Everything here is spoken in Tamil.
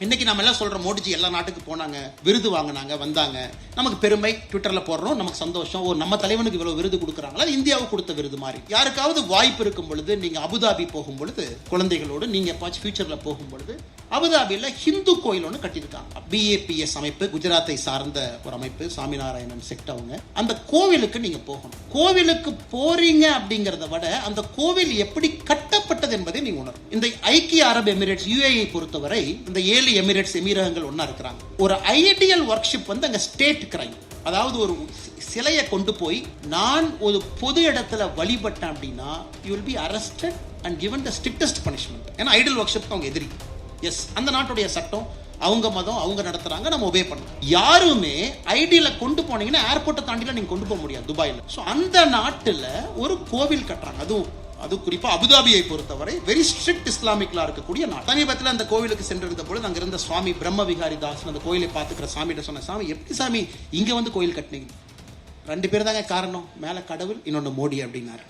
இன்னைக்கு நம்ம எல்லாம் சொல்ற மோடிஜி எல்லா நாட்டுக்கு போனாங்க, விருது வாங்கினாங்க, வந்தாங்க. நமக்கு பெருமை, ட்விட்டர்ல போடுறோம், நமக்கு சந்தோஷம். ஓ, நம்ம தலைவனுக்கு இவ்வளவு விருது கொடுக்குறாங்களா, இந்தியாவுக்கு கொடுத்த விருது மாதிரி. யாருக்காவது வாய்ப்பு இருக்கும் பொழுது நீங்க அபுதாபி போகும் பொழுது, குழந்தைகளோடு நீங்க எப்பாச்சும் ஃபியூச்சர்ல போகும் பொழுது, அபுதாபியில ஹிந்து கோயில் ஒன்று கட்டியிருக்காங்க. BAPS அமைப்பு, குஜராத்தை சார்ந்த ஒரு அமைப்பு, சாமிநாராயணன் செக்ட் அவங்க. அந்த கோவிலுக்கு நீங்க போகணும். கோவிலுக்கு போறீங்க அப்படிங்கறத விட அந்த கோவில் எப்படி கட்டப்பட்டது என்பதை நீங்க உணரும். இந்த ஐக்கிய அரபு எமிரேட்ஸ் UAE பொறுத்தவரை இந்த 7 எமிரேட்ஸ் எமிரகங்கள் ஒன்னா இருக்கிறாங்க. ஒரு ஐடியல் ஒர்க்ஷிப் வந்து அங்க ஸ்டேட் கிரைம். அதாவது ஒரு சிலையை கொண்டு போய் நான் ஒரு பொது இடத்துல வழிபட்டேன் அப்படின்னா you will be arrested and given the strictest punishment. ஏன்னா ஐடியல் ஒர்க்ஷிப் அவங்க எதிரி. எஸ், அந்த நாட்டுடைய சட்டம், அவங்க மதம், அவங்க நடத்துறாங்க, நம்ம ஒபே பண்ணணும். யாருமே ஐடியில கொண்டு போனீங்கன்னா ஏர்போர்ட்டை தாண்டிலாம் நீங்க கொண்டு போக முடியாது துபாயில. சோ அந்த நாட்டுல ஒரு கோவில் கட்டுறாங்க. அது குறிப்பா அபுதாபியை பொறுத்தவரை வெரி ஸ்ட்ரிக்ட் இஸ்லாமிக்லா இருக்கக்கூடிய நாடு. சமீபத்தில் அந்த கோவிலுக்கு சென்றிருந்த பொழுது அங்க இருந்த சுவாமி பிரம்ம விகாரி தாஸ் அந்த கோயிலை பார்த்துக்கிற சாமிகிட்ட சொன்ன, சாமி எப்படி சாமி இங்க வந்து கோயில் கட்டினீங்க? 2 பேர் தாங்க காரணம், மேல கடவுள், இன்னொன்னு மோடி அப்படின்னாரு.